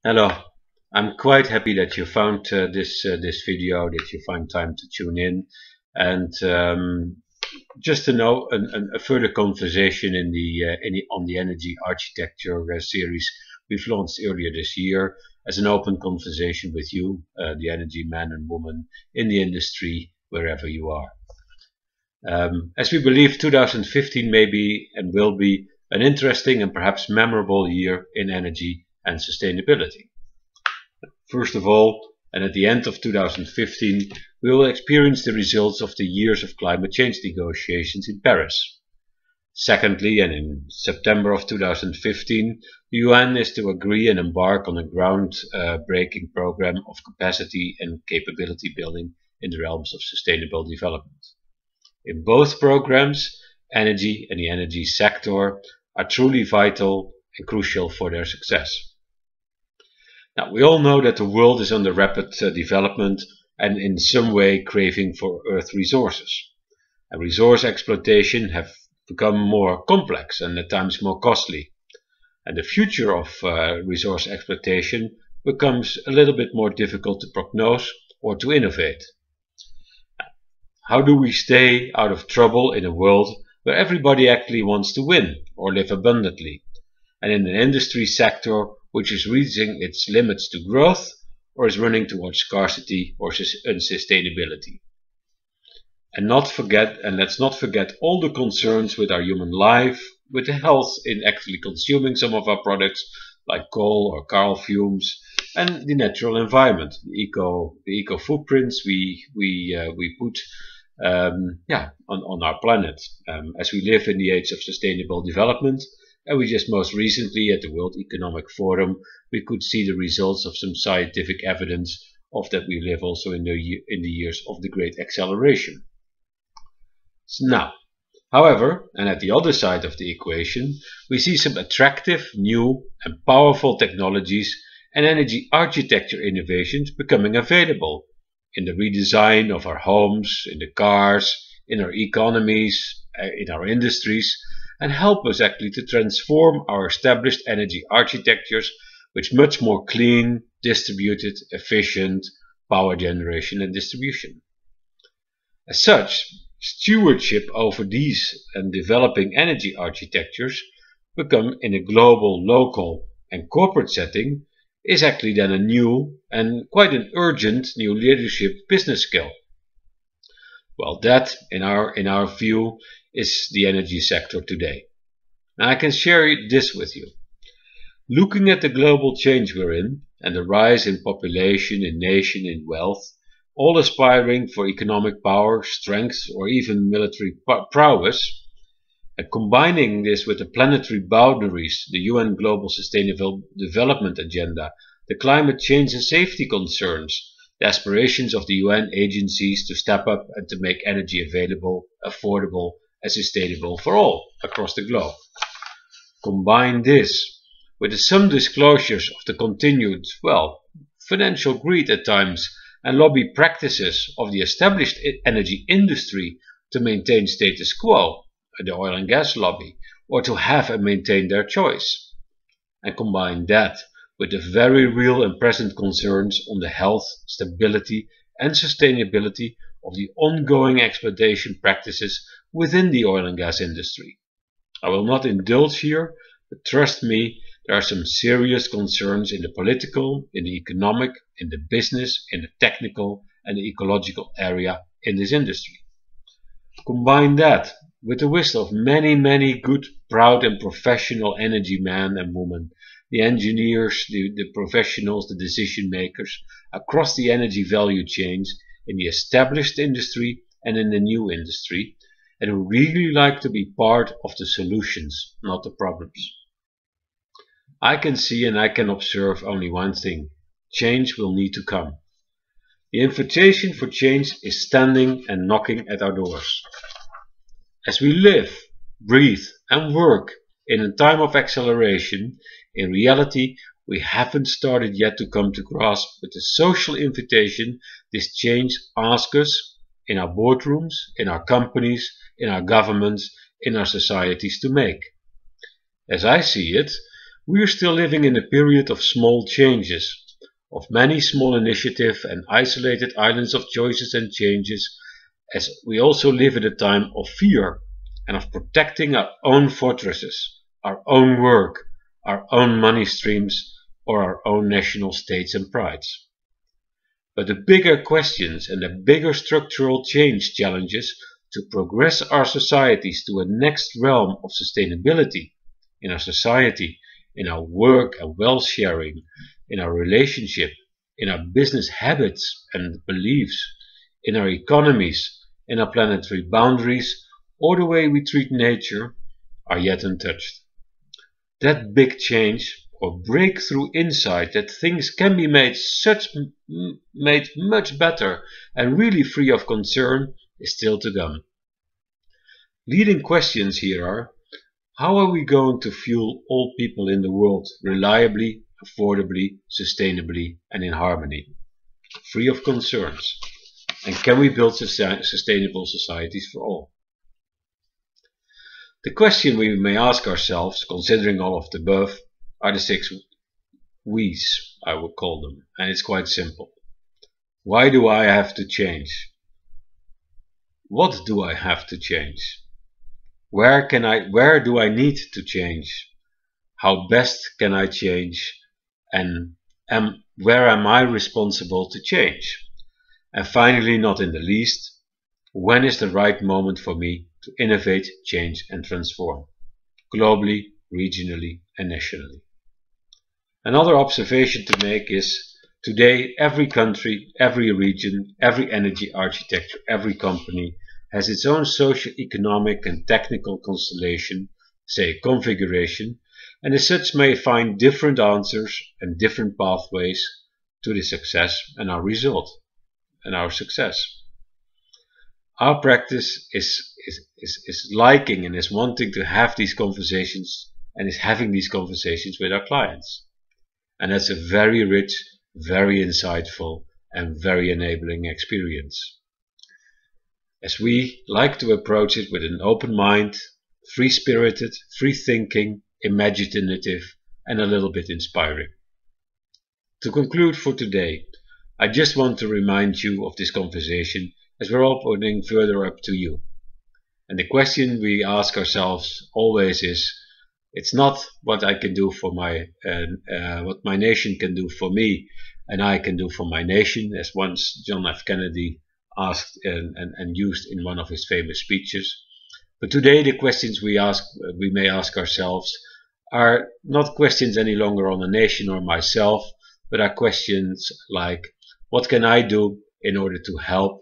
Hello, I'm quite happy that you found this video, that you find time to tune in, and just to know a further conversation on the energy architecture series we've launched earlier this year as an open conversation with you, the energy man and woman in the industry wherever you are. As we believe 2015 may be and will be an interesting and perhaps memorable year in energy and sustainability. First of all, and at the end of 2015, we will experience the results of the years of climate change negotiations in Paris. Secondly, and in September of 2015, the UN is to agree and embark on a ground-breaking program of capacity and capability building in the realms of sustainable development. In both programs, energy and the energy sector are truly vital and crucial for their success. Now, we all know that the world is under rapid development and in some way craving for earth resources. And resource exploitation have become more complex and at times more costly. And the future of resource exploitation becomes a little bit more difficult to prognose or to innovate. How do we stay out of trouble in a world where everybody actually wants to win or live abundantly, and in an industry sector which is reaching its limits to growth or is running towards scarcity or unsustainability? And let's not forget all the concerns with our human life, with the health in actually consuming some of our products like coal or coal fumes, and the natural environment, the eco footprints we put on our planet, as we live in the age of sustainable development. And we just most recently at the World Economic Forum, we could see the results of some scientific evidence of that we live also in the years of the great acceleration. So now, however, and at the other side of the equation, we see some attractive, new and powerful technologies and energy architecture innovations becoming available in the redesign of our homes, in the cars, in our economies, in our industries, and help us actually to transform our established energy architectures with much more clean, distributed, efficient power generation and distribution. As such, stewardship over these and developing energy architectures become in a global, local and corporate setting is actually then a new and quite an urgent new leadership business skill. Well, that in our view is the energy sector today. Now I can share this with you. Looking at the global change we're in and the rise in population, in nation, in wealth, all aspiring for economic power, strength or even military prowess, and combining this with the planetary boundaries, the UN Global Sustainable Development Agenda, the climate change and safety concerns, the aspirations of the UN agencies to step up and to make energy available, affordable and sustainable for all across the globe. Combine this with some disclosures of the continued, financial greed at times and lobby practices of the established energy industry to maintain status quo, the oil and gas lobby, or to have and maintain their choice. And combine that with the very real and present concerns on the health, stability and sustainability of the ongoing exploitation practices within the oil and gas industry. I will not indulge here, but trust me, there are some serious concerns in the political, in the economic, in the business, in the technical and the ecological area in this industry. Combine that with the wisdom of many good, proud and professional energy men and women, the engineers, the professionals, the decision makers across the energy value chains in the established industry and in the new industry, and who really like to be part of the solutions, not the problems. I can see and I can observe only one thing: change will need to come. The invitation for change is standing and knocking at our doors. As we live, breathe and work in a time of acceleration, in reality we haven't started yet to come to grasp with the social invitation this change asks us in our boardrooms, in our companies, in our governments, in our societies to make. As I see it, We are still living in a period of small changes, of many small initiatives and isolated islands of choices and changes, as we also live at a time of fear and of protecting our own fortresses, our own work, our own money streams, or our own national states and prides. But the bigger questions and the bigger structural change challenges to progress our societies to a next realm of sustainability in our society, in our work and wealth sharing, in our relationship, in our business habits and beliefs, in our economies, in our planetary boundaries, or the way we treat nature, are yet untouched. That big change or breakthrough insight that things can be made much better and really free of concern is still to come. Leading questions here are: how are we going to fuel all people in the world reliably, affordably, sustainably, and in harmony, free of concerns? And can we build sustainable societies for all? The question we may ask ourselves, considering all of the above, are the 6 W's, I would call them, and it's quite simple. Why do I have to change? What do I have to change? Where do I need to change? How best can I change? And where am I responsible to change? And finally, not in the least, when is the right moment for me to innovate, change and transform, globally, regionally and nationally? Another observation to make is, today every country, every region, every energy architecture, every company has its own socio-economic and technical constellation, say configuration, and as such may find different answers and different pathways to the success and our result and our success. Our practice is liking and is wanting to have these conversations and is having these conversations with our clients. And that's a very rich, very insightful and very enabling experience. As we like to approach it with an open mind, free-spirited, free-thinking, imaginative and a little bit inspiring. To conclude for today, I just want to remind you of this conversation as we're opening further up to you. And the question we ask ourselves always is, it's not what I can do for what my nation can do for me and I can do for my nation, as once John F. Kennedy asked and used in one of his famous speeches. But today the questions we may ask ourselves are not questions any longer on a nation or myself, but are questions like, what can I do in order to help?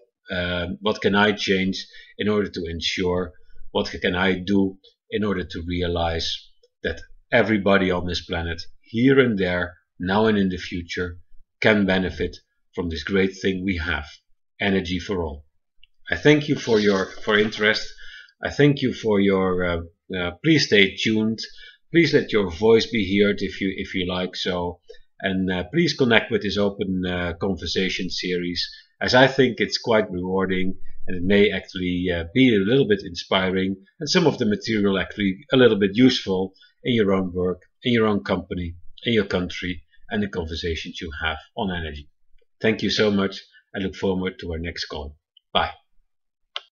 What can I change in order to ensure? What can I do in order to realize that everybody on this planet, here and there, now and in the future, can benefit from this great thing we have, energy for all. I thank you for your interest. I thank you for your please stay tuned. Please let your voice be heard if you like so, and please connect with this open conversation series, as I think it's quite rewarding and it may actually be a little bit inspiring, and some of the material actually a little bit useful in your own work, in your own company, in your country, and the conversations you have on energy. Thank you so much. I look forward to our next call. Bye.